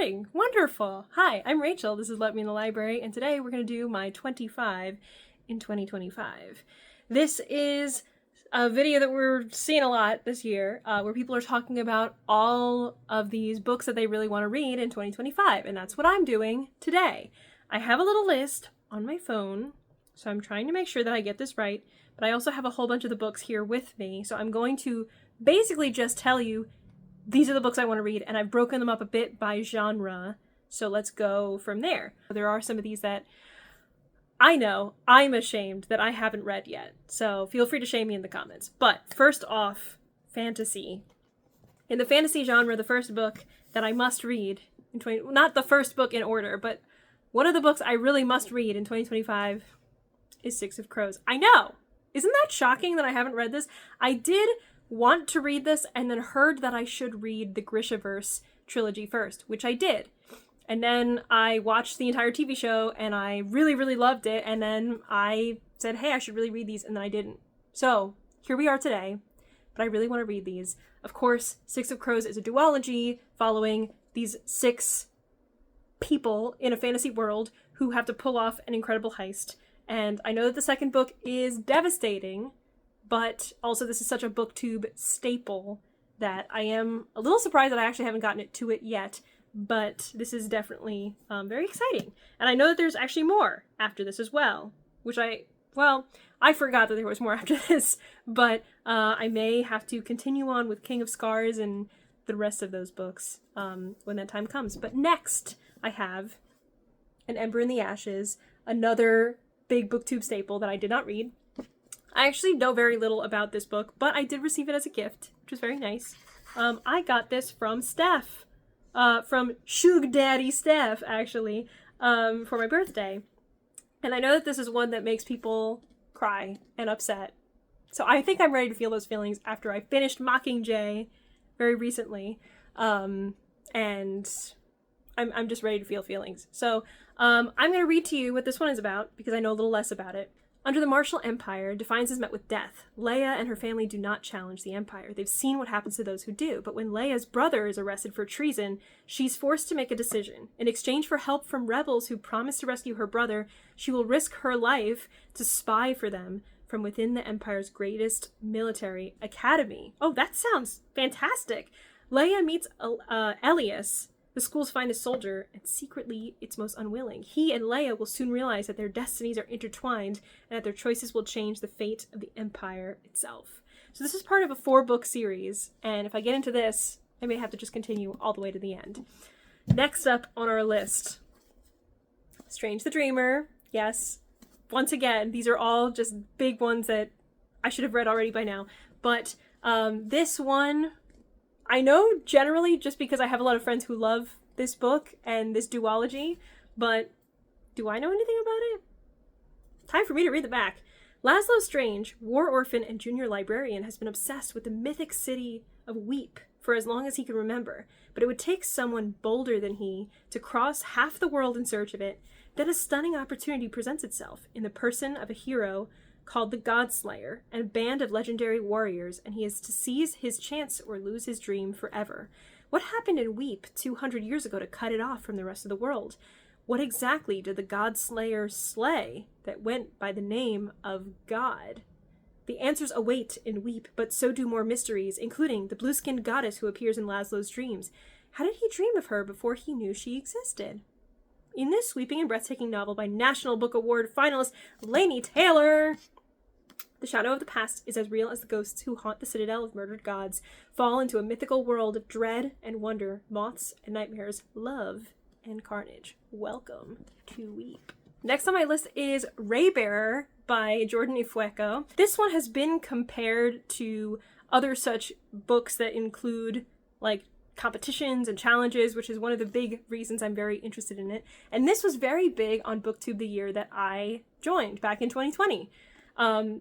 recording. Wonderful. Hi, I'm Rachel. This is Let Me in the Library, and today we're going to do my 25 in 2025. This is a video that we're seeing a lot this year, where people are talking about all of these books that they really want to read in 2025, and that's what I'm doing today. I have a little list on my phone, so I'm trying to make sure that I get this right, but I also have a whole bunch of the books here with me, so I'm going to basically just tell you these are the books I want to read, and I've broken them up a bit by genre, so let's go from there. There are some of these that I know I'm ashamed that I haven't read yet, so feel free to shame me in the comments. But first off, fantasy. In the fantasy genre, the first book that I must read in not the first book in order, but one of the books I really must read in 2025 is Six of Crows. I know! Isn't that shocking that I haven't read this? I did want to read this and then heard that I should read the Grishaverse trilogy first, which I did. And then I watched the entire TV show and I really, really loved it. And then I said, hey, I should really read these, and then I didn't. So here we are today, but I really want to read these. Of course, Six of Crows is a duology following these 6 people in a fantasy world who have to pull off an incredible heist. And I know that the second book is devastating, but also this is such a booktube staple that I am a little surprised that I actually haven't gotten to it yet, but this is definitely very exciting. And I know that there's actually more after this as well, which I forgot that there was more after this, but I may have to continue on with King of Scars and the rest of those books when that time comes. But next, I have An Ember in the Ashes, another big booktube staple that I did not read. I actually know very little about this book, but I did receive it as a gift, which was very nice. I got this from Steph, from Sugar Daddy Steph, actually, for my birthday. And I know that this is one that makes people cry and upset. So I think I'm ready to feel those feelings after I finished Mockingjay very recently. And I'm just ready to feel feelings. So I'm going to read to you what this one is about, because I know a little less about it. Under the Martial Empire, Defiance is met with death. Leia and her family do not challenge the Empire. They've seen what happens to those who do. But when Leia's brother is arrested for treason, she's forced to make a decision. In exchange for help from rebels who promise to rescue her brother, she will risk her life to spy for them from within the Empire's greatest military academy. Oh, that sounds fantastic! Leia meets Elias, the school's finest soldier, and secretly its most unwilling. He and Leia will soon realize that their destinies are intertwined and that their choices will change the fate of the Empire itself. So this is part of a 4-book series, and if I get into this, I may have to just continue all the way to the end. Next up on our list, Strange the Dreamer. Yes, once again, these are all just big ones that I should have read already by now, but this one I know generally just because I have a lot of friends who love this book and this duology, but do I know anything about it? Time for me to read the back. Laszlo Strange, war orphan and junior librarian, has been obsessed with the mythic city of Weep for as long as he can remember, but it would take someone bolder than he to cross half the world in search of it. Then a stunning opportunity presents itself in the person of a hero called the Godslayer, and a band of legendary warriors, and he is to seize his chance or lose his dream forever. What happened in Weep 200 years ago to cut it off from the rest of the world? What exactly did the Godslayer slay that went by the name of God? The answers await in Weep, but so do more mysteries, including the blue-skinned goddess who appears in Laszlo's dreams. How did he dream of her before he knew she existed? In this sweeping and breathtaking novel by National Book Award finalist Laini Taylor, the shadow of the past is as real as the ghosts who haunt the citadel of murdered gods, fall into a mythical world of dread and wonder, moths and nightmares, love and carnage. Welcome to Weep. Next on my list is Raybearer by Jordan Ifueko. This one has been compared to other such books that include, like, competitions and challenges, which is one of the big reasons I'm very interested in it. And this was very big on BookTube the year that I joined back in 2020.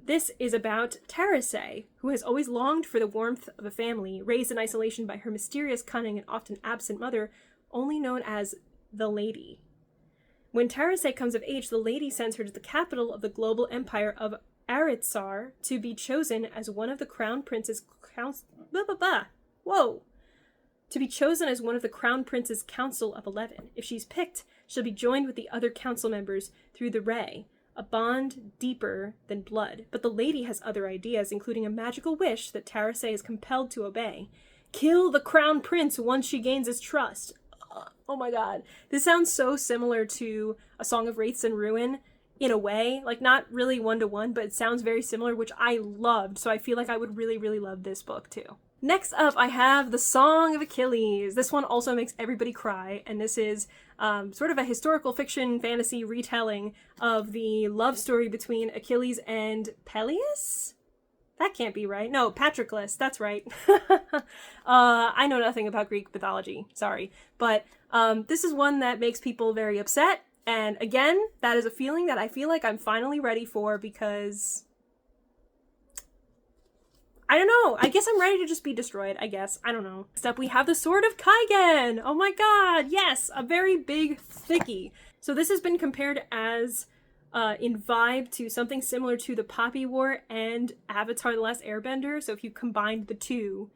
This is about Terese, who has always longed for the warmth of a family, raised in isolation by her mysterious, cunning, and often absent mother, only known as the Lady. When Terese comes of age, the Lady sends her to the capital of the global empire of Aritsar to be chosen as one of the crown prince's to be chosen as one of the Crown Prince's Council of 11. If she's picked, she'll be joined with the other council members through the Ray, a bond deeper than blood. But the lady has other ideas, including a magical wish that Tarasay is compelled to obey. Kill the Crown Prince once she gains his trust. Oh my god. This sounds so similar to A Song of Wraiths and Ruin in a way. Like, not really one-to-one, but it sounds very similar, which I loved. So I feel like I would really, really love this book too. Next up, I have The Song of Achilles. This one also makes everybody cry, and this is sort of a historical fiction fantasy retelling of the love story between Achilles and Peleus? That can't be right. No, Patroclus, that's right. I know nothing about Greek mythology, sorry. But this is one that makes people very upset, and again, that is a feeling that I feel like I'm finally ready for because... I don't know. I guess I'm ready to just be destroyed, I guess. I don't know. Next up, we have the Sword of Kaigen. Oh my god, yes! A very big thickie. So this has been compared as, in vibe, to something similar to the Poppy War and Avatar: The Last Airbender. So if you combined the two,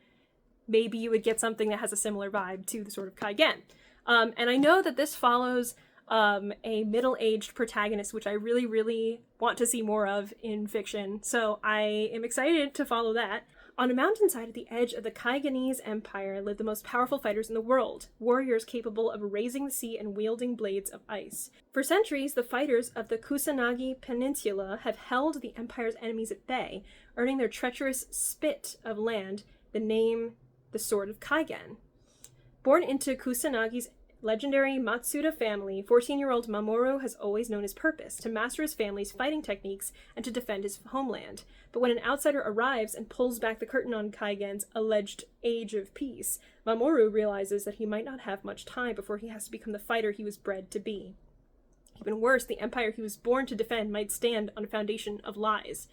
maybe you would get something that has a similar vibe to the Sword of Kaigen. And I know that this follows a middle-aged protagonist, which I really, really want to see more of in fiction. So I am excited to follow that. On a mountainside at the edge of the Kaiganese Empire live the most powerful fighters in the world, warriors capable of raising the sea and wielding blades of ice. For centuries, the fighters of the Kusanagi Peninsula have held the Empire's enemies at bay, earning their treacherous spit of land the name the Sword of Kaigen. Born into Kusanagi's legendary Matsuda family, 14-year-old Mamoru has always known his purpose, to master his family's fighting techniques and to defend his homeland. But when an outsider arrives and pulls back the curtain on Kaigen's alleged age of peace, Mamoru realizes that he might not have much time before he has to become the fighter he was bred to be. Even worse, the empire he was born to defend might stand on a foundation of lies.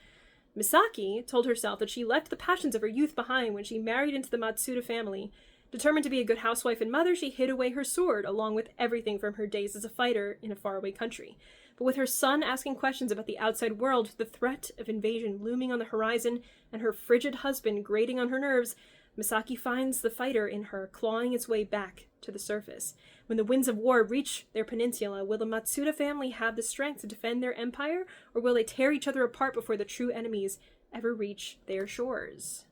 Misaki told herself that she left the passions of her youth behind when she married into the Matsuda family. Determined to be a good housewife and mother, she hid away her sword, along with everything from her days as a fighter in a faraway country. But with her son asking questions about the outside world, the threat of invasion looming on the horizon, and her frigid husband grating on her nerves, Misaki finds the fighter in her clawing its way back to the surface. When the winds of war reach their peninsula, will the Matsuda family have the strength to defend their empire, or will they tear each other apart before the true enemies ever reach their shores?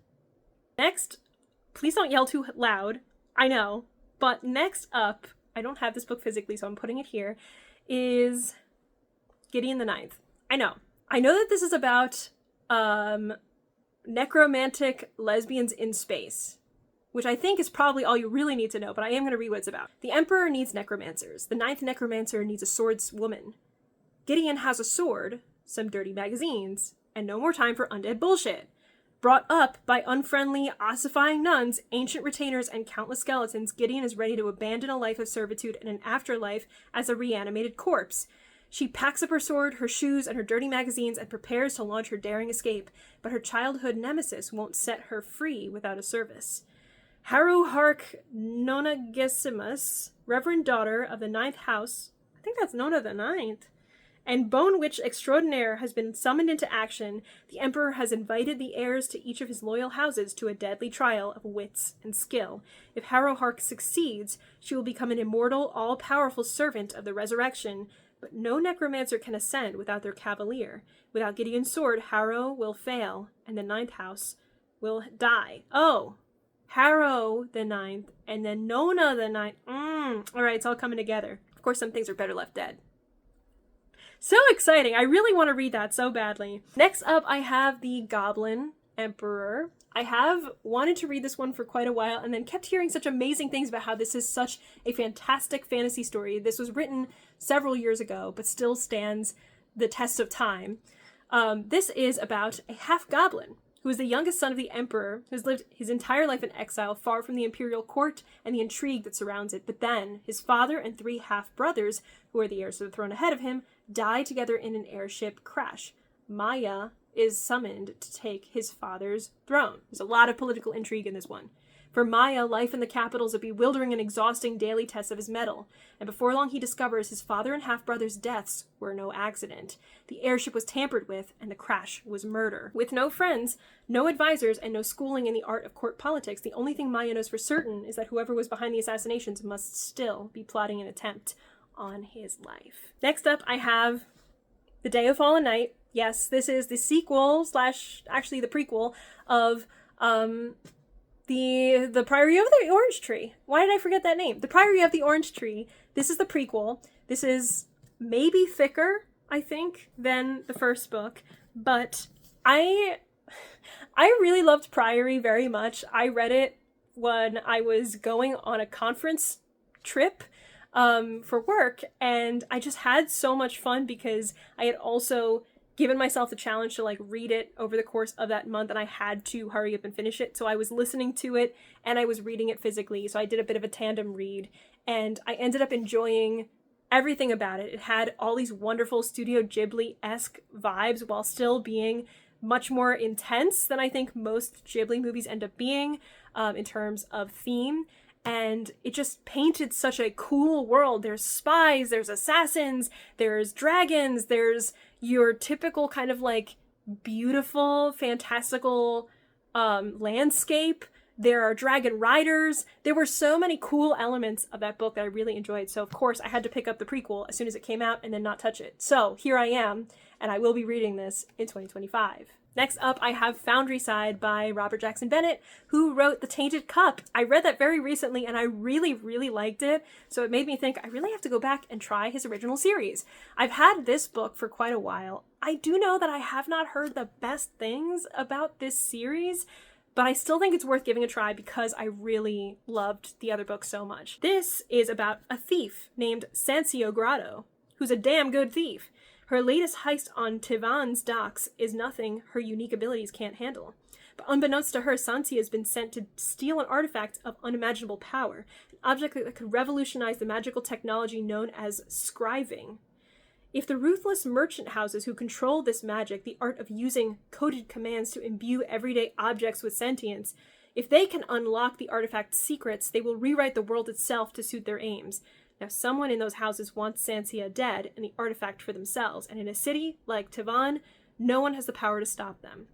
Next, please don't yell too loud, I know, but next up, I don't have this book physically, so I'm putting it here, is Gideon the Ninth. I know that this is about necromantic lesbians in space, which I think is probably all you really need to know, but I am going to read what it's about. The Emperor needs necromancers. The ninth necromancer needs a swordswoman. Gideon has a sword, some dirty magazines, and no more time for undead bullshit. Brought up by unfriendly, ossifying nuns, ancient retainers, and countless skeletons, Gideon is ready to abandon a life of servitude and an afterlife as a reanimated corpse. She packs up her sword, her shoes, and her dirty magazines and prepares to launch her daring escape, but her childhood nemesis won't set her free without a service. Haru Hark Nonagesimus, Reverend Daughter of the Ninth House, I think that's Nona the Ninth, and Bone Witch Extraordinaire has been summoned into action. The Emperor has invited the heirs to each of his loyal houses to a deadly trial of wits and skill. If Harrow Hark succeeds, she will become an immortal, all-powerful servant of the resurrection, but no necromancer can ascend without their cavalier. Without Gideon's sword, Harrow will fail, and the Ninth House will die. Oh, Harrow the Ninth, and then Nona the Ninth. Alright, it's all coming together. Of course, some things are better left dead. So exciting! I really want to read that so badly. Next up, I have the Goblin Emperor. I have wanted to read this one for quite a while and then kept hearing such amazing things about how this is such a fantastic fantasy story. This was written several years ago, but still stands the test of time. This is about a half-goblin who is the youngest son of the emperor, who has lived his entire life in exile, far from the imperial court and the intrigue that surrounds it. But then, his father and three half-brothers, who are the heirs to the throne ahead of him, die together in an airship crash. Maya is summoned to take his father's throne. There's a lot of political intrigue in this one. For Maya, life in the capital is a bewildering and exhausting daily test of his mettle, and before long he discovers his father and half-brother's deaths were no accident. The airship was tampered with, and the crash was murder. With no friends, no advisors, and no schooling in the art of court politics, the only thing Maya knows for certain is that whoever was behind the assassinations must still be plotting an attempt on his life. Next up, I have The Day of Fallen Night. Yes, this is the sequel / actually the prequel of the Priory of the Orange Tree. Why did I forget that name? The Priory of the Orange Tree. This is the prequel. This is maybe thicker, I think, than the first book, but I really loved Priory very much. I read it when I was going on a conference trip for work, and I just had so much fun because I had also given myself the challenge to read it over the course of that month, and I had to hurry up and finish it. So I was listening to it and I was reading it physically. So I did a bit of a tandem read, and I ended up enjoying everything about it. It had all these wonderful Studio Ghibli-esque vibes while still being much more intense than I think most Ghibli movies end up being in terms of theme. And it just painted such a cool world. There's spies, there's assassins, there's dragons, there's your typical kind of beautiful, fantastical landscape. There are dragon riders. There were so many cool elements of that book that I really enjoyed. So of course I had to pick up the prequel as soon as it came out and then not touch it. So here I am, and I will be reading this in 2025. Next up, I have Foundryside by Robert Jackson Bennett, who wrote The Tainted Cup. I read that very recently, and I really, really liked it, so it made me think I really have to go back and try his original series. I've had this book for quite a while. I do know that I have not heard the best things about this series, but I still think it's worth giving a try because I really loved the other book so much. This is about a thief named Sancio Grotto, who's a damn good thief. Her latest heist on Tivan's docks is nothing her unique abilities can't handle. But unbeknownst to her, Sansi has been sent to steal an artifact of unimaginable power, an object that could revolutionize the magical technology known as scriving. If the ruthless merchant houses who control this magic, the art of using coded commands to imbue everyday objects with sentience, if they can unlock the artifact's secrets, they will rewrite the world itself to suit their aims. Now, someone in those houses wants Sansia dead and the artifact for themselves, and in a city like Tivan, no one has the power to stop them.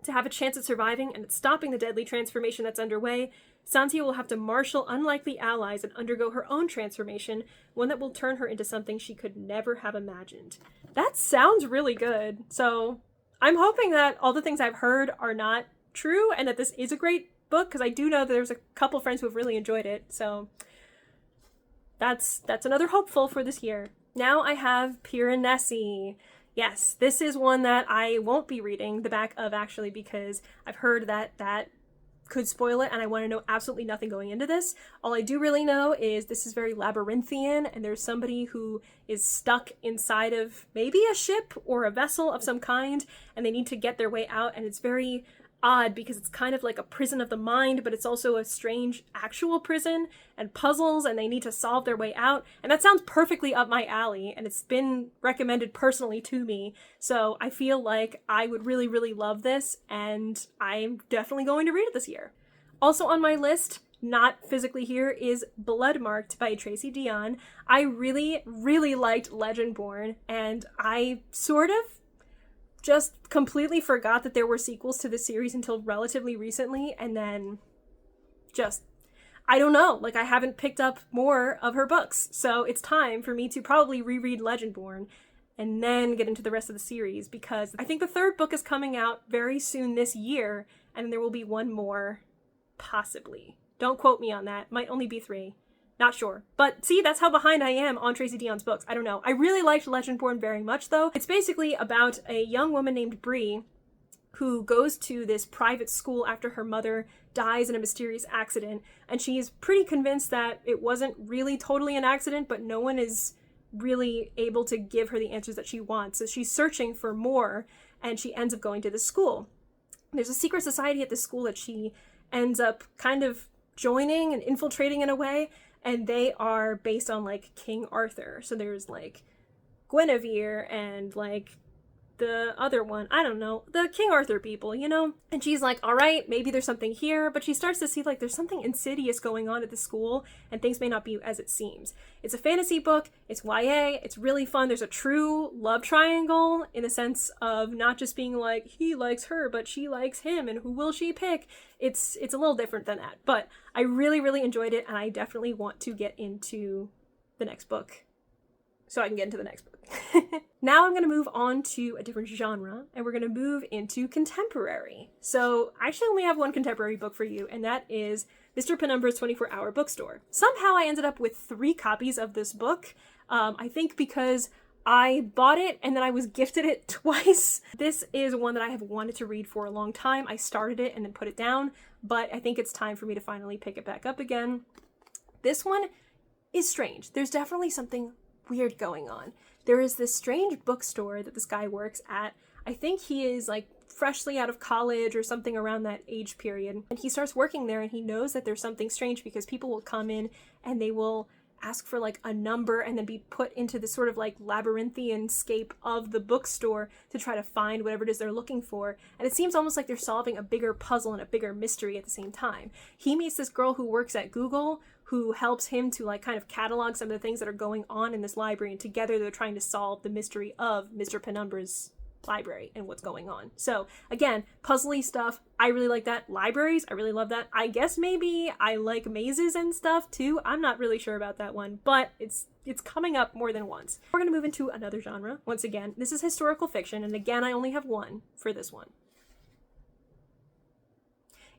To have a chance at surviving and at stopping the deadly transformation that's underway, Sansia will have to marshal unlikely allies and undergo her own transformation, one that will turn her into something she could never have imagined. That sounds really good, so I'm hoping that all the things I've heard are not true and that this is a great book, because I do know that there's a couple friends who have really enjoyed it, so that's another hopeful for this year. Now I have Piranesi. Yes, this is one that I won't be reading the back of, actually, because I've heard that could spoil it, and I want to know absolutely nothing going into this. All I do really know is this is very labyrinthian, and there's somebody who is stuck inside of maybe a ship or a vessel of some kind, and they need to get their way out, and it's very odd because it's kind of like a prison of the mind, but it's also a strange actual prison and puzzles, and they need to solve their way out. And that sounds perfectly up my alley, and it's been recommended personally to me. So I feel like I would really, really love this, and I'm definitely going to read it this year. Also on my list, not physically here, is Bloodmarked by Tracy Deonn. I really, really liked Legendborn, and I sort of just completely forgot that there were sequels to this series until relatively recently, and then I don't know, I haven't picked up more of her books, so it's time for me to probably reread Legendborn and then get into the rest of the series, because I think the third book is coming out very soon this year, and there will be one more, possibly. Don't quote me on that. Might only be 3. Not sure. But see, that's how behind I am on Tracy Deonn's books. I don't know. I really liked Legendborn very much, though. It's basically about a young woman named Bree who goes to this private school after her mother dies in a mysterious accident, and she's pretty convinced that it wasn't really totally an accident, but no one is really able to give her the answers that she wants. So she's searching for more, and she ends up going to this school. There's a secret society at this school that she ends up kind of joining and infiltrating in a way, and they are based on King Arthur. So there's Guinevere and the other one, I don't know, the King Arthur people, you know? And she's like, all right, maybe there's something here, but she starts to see like there's something insidious going on at the school and things may not be as it seems. It's a fantasy book, it's YA, it's really fun. There's a true love triangle in the sense of not just being like, he likes her, but she likes him, and who will she pick? It's a little different than that, but I really, really enjoyed it, and I definitely want to get into the next book so I can get into the next book. Now I'm going to move on to a different genre, and we're going to move into contemporary. So I actually only have one contemporary book for you, and that is Mr. Penumbra's 24-Hour Bookstore. Somehow I ended up with 3 copies of this book. I think because I bought it and then I was gifted it twice. This is one that I have wanted to read for a long time. I started it and then put it down, but I think it's time for me to finally pick it back up again. This one is strange. There's definitely something weird going on. There is this strange bookstore that this guy works at. I think he is like freshly out of college or something around that age period. And he starts working there and he knows that there's something strange because people will come in and they will ask for like a number and then be put into this sort of like labyrinthian scape of the bookstore to try to find whatever it is they're looking for. And it seems almost like they're solving a bigger puzzle and a bigger mystery at the same time. He meets this girl who works at Google who helps him to like kind of catalog some of the things that are going on in this library, and together they're trying to solve the mystery of Mr. Penumbra's library and what's going on. So again, puzzly stuff. I really like that. Libraries, I really love that. I guess maybe I like mazes and stuff too. I'm not really sure about that one, but it's coming up more than once. We're going to move into another genre. Once again, this is historical fiction, and again, I only have one for this one.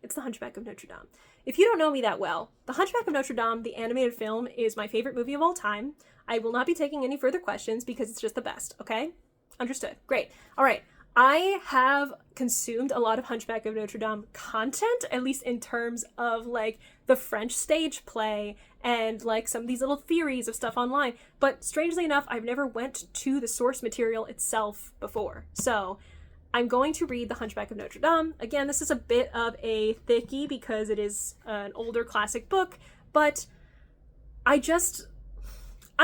It's The Hunchback of Notre Dame. If you don't know me that well, The Hunchback of Notre Dame, the animated film, is my favorite movie of all time. I will not be taking any further questions because it's just the best, okay? Understood. Great. All right. I have consumed a lot of Hunchback of Notre Dame content, at least in terms of like the French stage play and like some of these little theories of stuff online. But strangely enough, I've never went to the source material itself before. So I'm going to read The Hunchback of Notre Dame. Again, this is a bit of a thickie because it is an older classic book, but I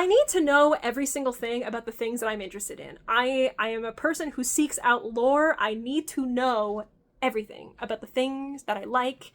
need to know every single thing about the things that I'm interested in. I am a person who seeks out lore. I need to know everything about the things that I like.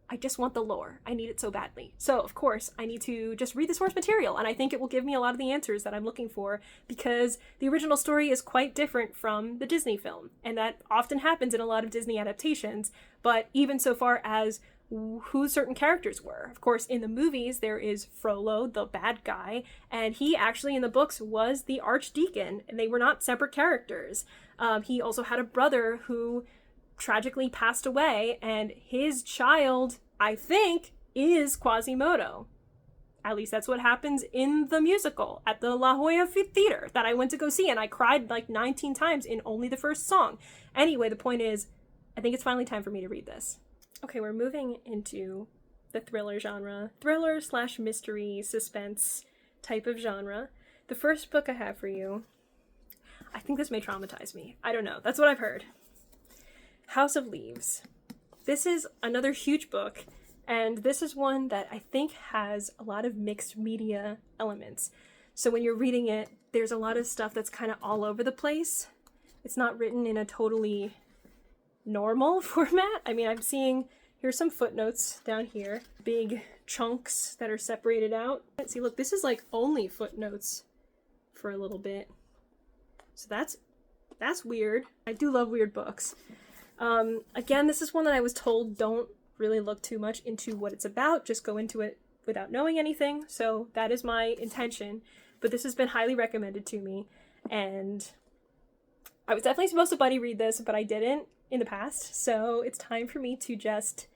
I just want the lore. I need it so badly. So, of course, I need to just read the source material, and I think it will give me a lot of the answers that I'm looking for, because the original story is quite different from the Disney film, and that often happens in a lot of Disney adaptations, but even so far as who certain characters were. Of course, in the movies, there is Frollo, the bad guy, and he actually in the books was the archdeacon, and they were not separate characters. He also had a brother who tragically passed away, and his child, I think, is Quasimodo. At least that's what happens in the musical at the La Jolla Theater that I went to go see, and I cried like 19 times in only the first song. Anyway, the point is, I think it's finally time for me to read this. Okay, we're moving into the thriller genre. Thriller/mystery, suspense type of genre. The first book I have for you, I think this may traumatize me. I don't know. That's what I've heard. House of Leaves. This is another huge book, and this is one that I think has a lot of mixed media elements. So when you're reading it, there's a lot of stuff that's kind of all over the place. It's not written in a totally normal format. I mean, I'm seeing, here's some footnotes down here, big chunks that are separated out. See, look, this is like only footnotes for a little bit. So that's weird. I do love weird books. Again, this is one that I was told don't really look too much into what it's about, just go into it without knowing anything, so that is my intention, but this has been highly recommended to me, and I was definitely supposed to buddy read this, but I didn't in the past, so it's time for me to just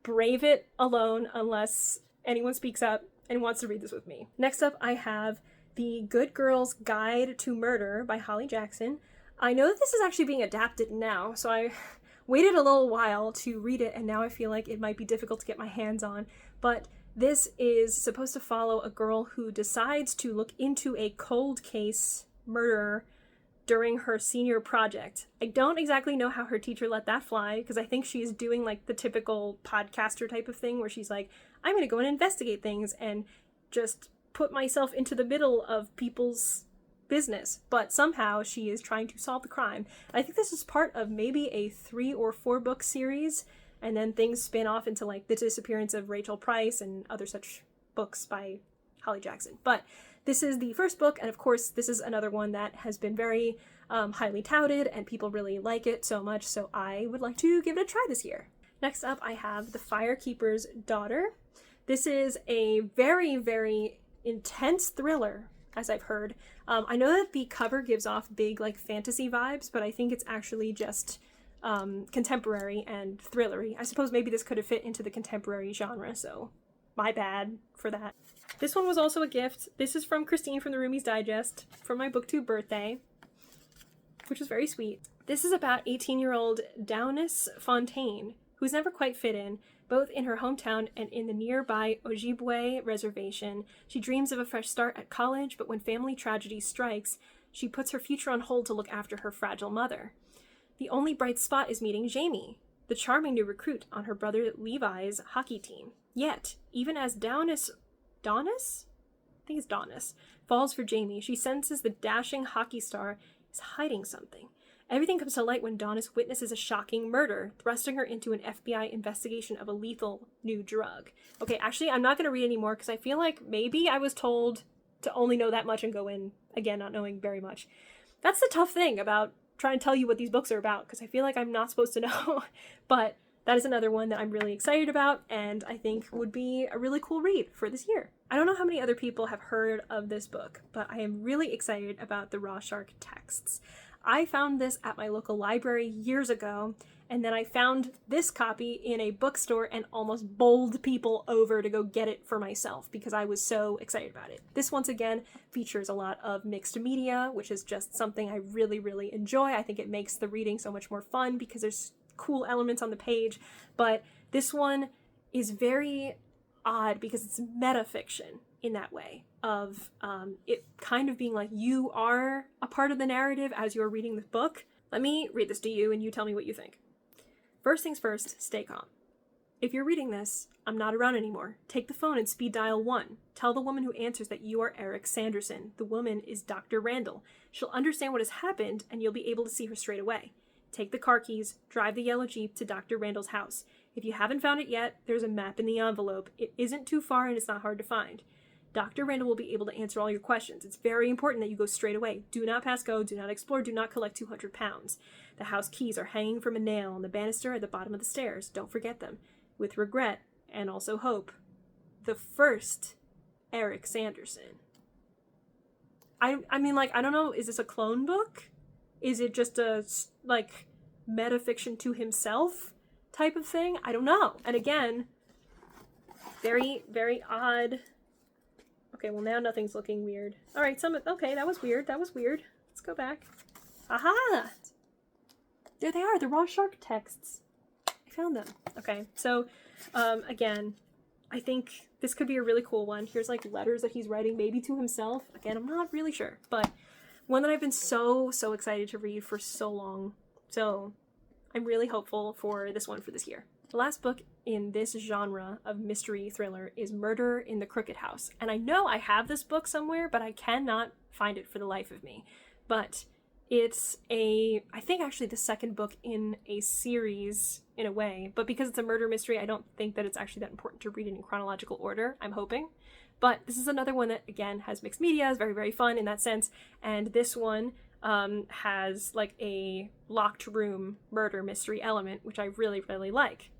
brave it alone unless anyone speaks up and wants to read this with me. Next up, I have The Good Girl's Guide to Murder by Holly Jackson. I know that this is actually being adapted now, so I waited a little while to read it, and now I feel like it might be difficult to get my hands on, but this is supposed to follow a girl who decides to look into a cold case murder during her senior project. I don't exactly know how her teacher let that fly, because I think she's doing like the typical podcaster type of thing where she's like, I'm going to go and investigate things and just put myself into the middle of people's business, but somehow she is trying to solve the crime. I think this is part of maybe a 3 or 4 book series, and then things spin off into like the disappearance of Rachel Price and other such books by Holly Jackson. But this is the first book, and of course this is another one that has been very highly touted, and people really like it so much, so I would like to give it a try this year. Next up, I have The Firekeeper's Daughter. This is a very, very intense thriller, as I've heard. I know that the cover gives off big like fantasy vibes, but I think it's actually just contemporary and thrillery. I suppose maybe this could have fit into the contemporary genre, so my bad for that. This one was also a gift. This is from Christine from the Roomies Digest for my booktube birthday, which was very sweet. This is about 18-year-old Downis Fontaine, who's never quite fit in, both in her hometown and in the nearby Ojibwe reservation. She dreams of a fresh start at college, but when family tragedy strikes, she puts her future on hold to look after her fragile mother. The only bright spot is meeting Jamie, the charming new recruit on her brother Levi's hockey team. Yet, even as Downis falls for Jamie, she senses the dashing hockey star is hiding something. Everything comes to light when Downis witnesses a shocking murder, thrusting her into an FBI investigation of a lethal new drug. Okay, actually, I'm not going to read anymore because I feel like maybe I was told to only know that much and go in, again, not knowing very much. That's the tough thing about trying to tell you what these books are about, because I feel like I'm not supposed to know. But that is another one that I'm really excited about, and I think would be a really cool read for this year. I don't know how many other people have heard of this book, but I am really excited about the Raw Shark texts. I found this at my local library years ago, and then I found this copy in a bookstore and almost bowled people over to go get it for myself because I was so excited about it. This, once again, features a lot of mixed media, which is just something I really, really enjoy. I think it makes the reading so much more fun because there's cool elements on the page, but this one is very odd because it's metafiction in that way of it kind of being like you are a part of the narrative as you're reading the book. Let me read this to you and you tell me what you think. First things first, stay calm. If you're reading this, I'm not around anymore. Take the phone and speed dial 1. Tell the woman who answers that you are Eric Sanderson. The woman is Dr. Randall. She'll understand what has happened and you'll be able to see her straight away. Take the car keys, drive the yellow Jeep to Dr. Randall's house. If you haven't found it yet, there's a map in the envelope. It isn't too far and it's not hard to find. Dr. Randall will be able to answer all your questions. It's very important that you go straight away. Do not pass go, do not explore, do not collect 200 pounds. The house keys are hanging from a nail on the banister at the bottom of the stairs. Don't forget them. With regret, and also hope, the first Eric Sanderson. I mean, like, I don't know, is this a clone book? Is it just a, like, metafiction to himself type of thing? I don't know. And again, very, very odd. Okay, well now nothing's looking weird. Alright, okay, that was weird. Let's go back. Aha! There they are, the Raw Shark texts. I found them. Okay, so, again, I think this could be a really cool one. Here's, like, letters that he's writing maybe to himself. Again, I'm not really sure, but one that I've been so excited to read for so long. So, I'm really hopeful for this one for this year. The last book in this genre of mystery thriller is Murder in the Crooked House. And I know I have this book somewhere, but I cannot find it for the life of me. But it's I think actually the second book in a series in a way, but because it's a murder mystery, I don't think that it's actually that important to read it in chronological order, I'm hoping. But this is another one that, again, has mixed media, is very, very fun in that sense. And this one has like a locked room murder mystery element, which I really, really like.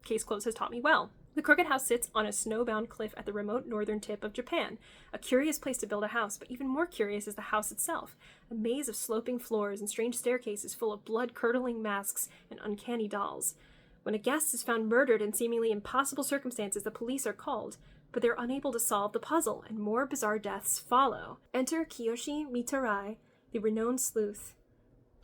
Case Closed has taught me well. The Crooked House sits on a snowbound cliff at the remote northern tip of Japan. A curious place to build a house, but even more curious is the house itself. A maze of sloping floors and strange staircases full of blood-curdling masks and uncanny dolls. When a guest is found murdered in seemingly impossible circumstances, the police are called, but they're unable to solve the puzzle, and more bizarre deaths follow. Enter Kiyoshi Mitarai, the renowned sleuth.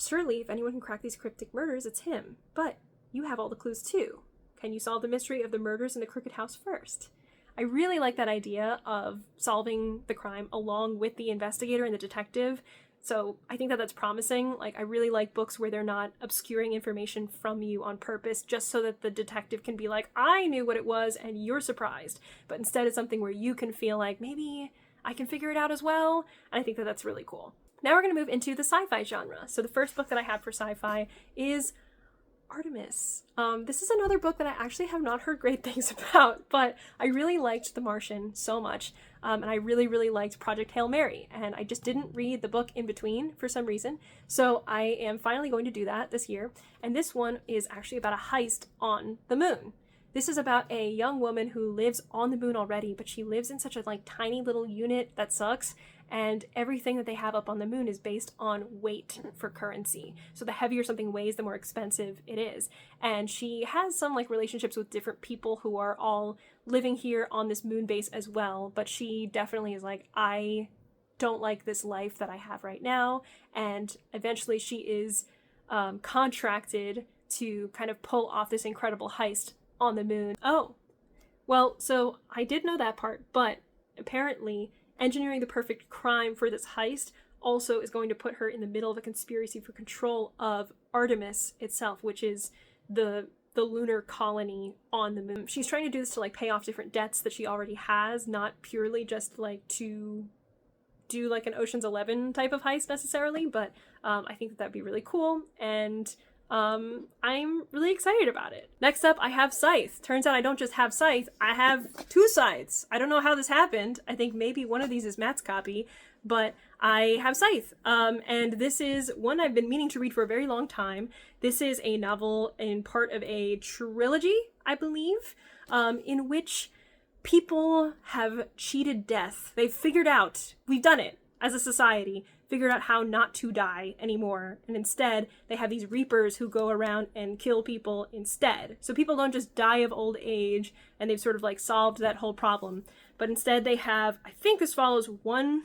Surely, if anyone can crack these cryptic murders, it's him. But you have all the clues too. Can you solve the mystery of the murders in the Crooked House first? I really like that idea of solving the crime along with the investigator and the detective. So I think that that's promising. Like, I really like books where they're not obscuring information from you on purpose just so that the detective can be like, I knew what it was and you're surprised. But instead it's something where you can feel like maybe I can figure it out as well, and I think that that's really cool. Now we're going to move into the sci-fi genre. So the first book that I have for sci-fi is Artemis. This is another book that I actually have not heard great things about, but I really liked The Martian so much, and I really, really liked Project Hail Mary, and I just didn't read the book in between for some reason, so I am finally going to do that this year, and this one is actually about a heist on the moon. This is about a young woman who lives on the moon already, but she lives in such a tiny little unit that sucks, and everything that they have up on the moon is based on weight for currency. So the heavier something weighs, the more expensive it is. And she has some relationships with different people who are all living here on this moon base as well, but she definitely is I don't like this life that I have right now, and eventually she is contracted to kind of pull off this incredible heist on the moon. Oh, well, so I did know that part, but apparently engineering the perfect crime for this heist also is going to put her in the middle of a conspiracy for control of Artemis itself, which is the lunar colony on the moon. She's trying to do this to pay off different debts that she already has, not purely just to do an Ocean's 11 type of heist necessarily, but I think that'd be really cool, and I'm really excited about it. Next up, I have Scythe. Turns out I don't just have Scythe, I have 2 Scythes. I don't know how this happened. I think maybe one of these is Matt's copy, but I have Scythe. And this is one I've been meaning to read for a very long time. This is a novel in part of a trilogy, I believe, in which people have cheated death. They've figured out, we've done it as a society, figured out how not to die anymore, and instead they have these reapers who go around and kill people instead. So people don't just die of old age, and they've sort of solved that whole problem, but instead they have, I think this follows 2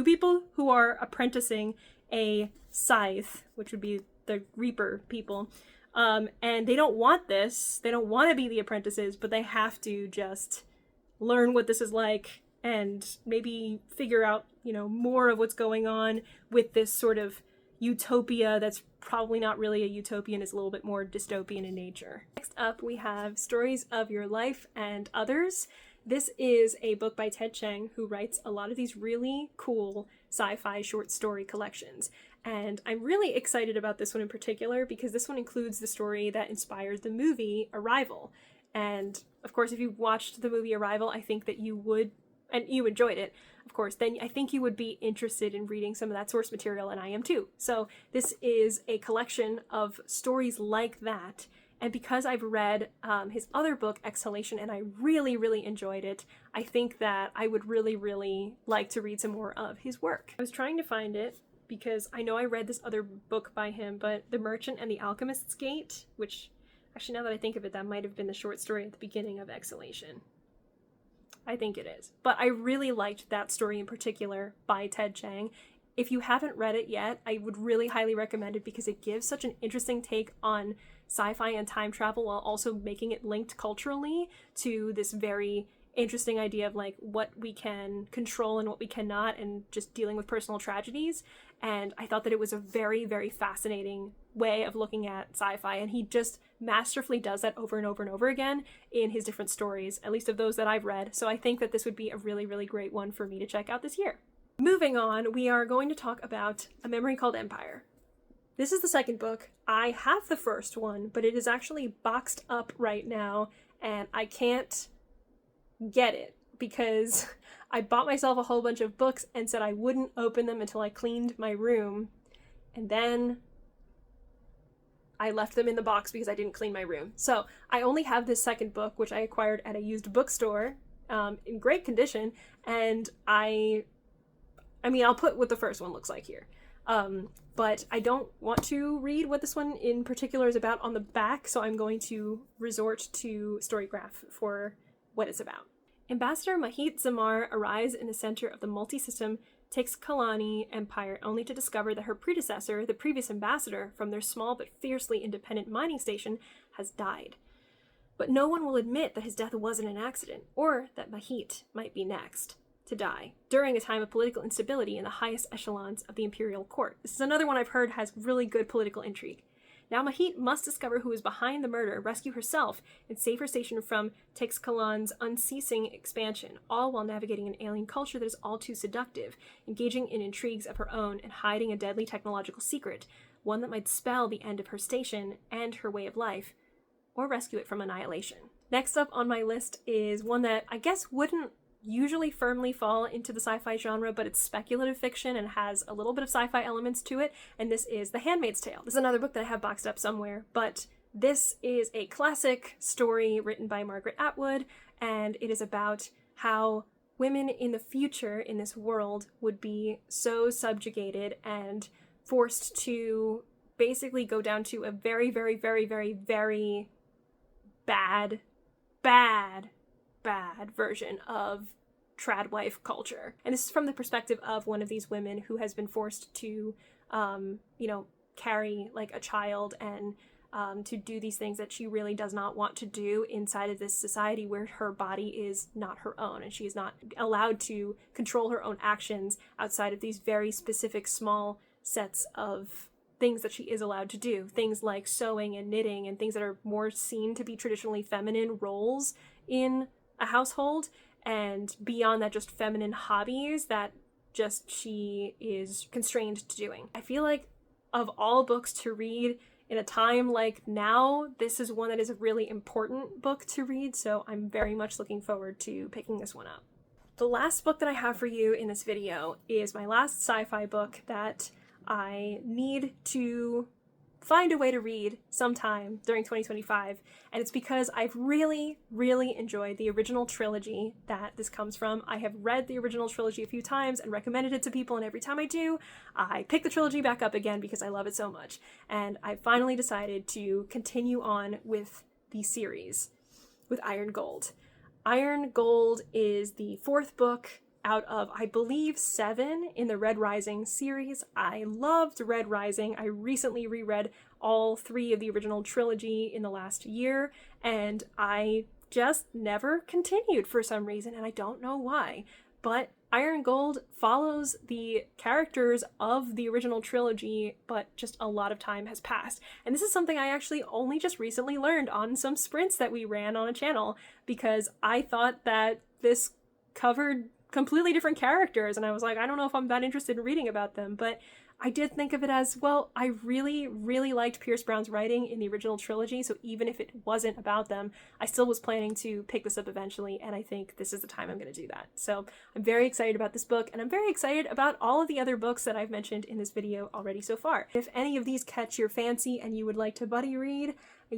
people who are apprenticing a scythe, which would be the reaper people, and they don't want this, they don't want to be the apprentices, but they have to just learn what this is like and maybe figure out, more of what's going on with this sort of utopia that's probably not really a utopia and is a little bit more dystopian in nature. Next up, we have Stories of Your Life and Others. This is a book by Ted Chiang, who writes a lot of these really cool sci-fi short story collections. And I'm really excited about this one in particular because this one includes the story that inspired the movie Arrival. And of course, if you watched the movie Arrival, I think that you would, and you enjoyed it, of course, then I think you would be interested in reading some of that source material, and I am too. So this is a collection of stories like that, and because I've read his other book, Exhalation, and I really, really enjoyed it, I think that I would really, really like to read some more of his work. I was trying to find it because I know I read this other book by him, but The Merchant and the Alchemist's Gate, which, actually now that I think of it, that might have been the short story at the beginning of Exhalation. I think it is. But I really liked that story in particular by Ted Chiang. If you haven't read it yet, I would really highly recommend it because it gives such an interesting take on sci-fi and time travel while also making it linked culturally to this very interesting idea of what we can control and what we cannot, and just dealing with personal tragedies. And I thought that it was a very, very fascinating way of looking at sci-fi, and he just masterfully does that over and over and over again in his different stories, at least of those that I've read. So I think that this would be a really, really great one for me to check out this year. Moving on, we are going to talk about A Memory Called Empire. This is the second book. I have the first one, but it is actually boxed up right now, and I can't get it because I bought myself a whole bunch of books and said I wouldn't open them until I cleaned my room, and then I left them in the box because I didn't clean my room. So I only have this second book, which I acquired at a used bookstore in great condition, and I mean, I'll put what the first one looks like here. But I don't want to read what this one in particular is about on the back, so I'm going to resort to Storygraph for what it's about. Ambassador Mahit Zamar arrives in the center of the multi-system Texkalani Empire only to discover that her predecessor, the previous ambassador from their small but fiercely independent mining station, has died. But no one will admit that his death wasn't an accident, or that Mahit might be next to die during a time of political instability in the highest echelons of the imperial court. This is another one I've heard has really good political intrigue. Now Mahit must discover who is behind the murder, rescue herself, and save her station from Teixcalan's unceasing expansion, all while navigating an alien culture that is all too seductive, engaging in intrigues of her own, and hiding a deadly technological secret, one that might spell the end of her station and her way of life, or rescue it from annihilation. Next up on my list is one that I guess wouldn't usually firmly fall into the sci-fi genre, but it's speculative fiction and has a little bit of sci-fi elements to it, and this is The Handmaid's Tale. This is another book that I have boxed up somewhere, but this is a classic story written by Margaret Atwood, and it is about how women in the future in this world would be so subjugated and forced to basically go down to a very, very, very, very, very bad version of tradwife culture. And this is from the perspective of one of these women who has been forced to, carry like a child and to do these things that she really does not want to do inside of this society where her body is not her own and she is not allowed to control her own actions outside of these very specific small sets of things that she is allowed to do. Things like sewing and knitting and things that are more seen to be traditionally feminine roles in a household, and beyond that, just feminine hobbies that just she is constrained to doing. I feel like of all books to read in a time like now, this is one that is a really important book to read, so I'm very much looking forward to picking this one up. The last book that I have for you in this video is my last sci-fi book that I need to find a way to read sometime during 2025, and it's because I've really, really enjoyed the original trilogy that this comes from. I have read the original trilogy a few times and recommended it to people, and every time I do, I pick the trilogy back up again because I love it so much. And I finally decided to continue on with the series with Iron Gold. Iron Gold is the fourth book out of, I believe, 7 in the Red Rising series. I loved Red Rising. I recently reread all 3 of the original trilogy in the last year, and I just never continued for some reason, and I don't know why. But Iron Gold follows the characters of the original trilogy, but just a lot of time has passed. And this is something I actually only just recently learned on some sprints that we ran on a channel, because I thought that this covered completely different characters, and I was like, I don't know if I'm that interested in reading about them, but I did think of it as, well, I really, really liked Pierce Brown's writing in the original trilogy, so even if it wasn't about them, I still was planning to pick this up eventually, and I think this is the time I'm going to do that. So I'm very excited about this book, and I'm very excited about all of the other books that I've mentioned in this video already so far. If any of these catch your fancy and you would like to buddy read,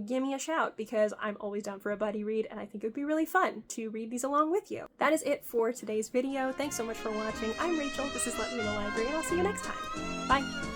give me a shout, because I'm always down for a buddy read, and I think it would be really fun to read these along with you. That is it for today's video. Thanks so much for watching. I'm Rachel, this is Let Me in the Library, and I'll see you next time. Bye!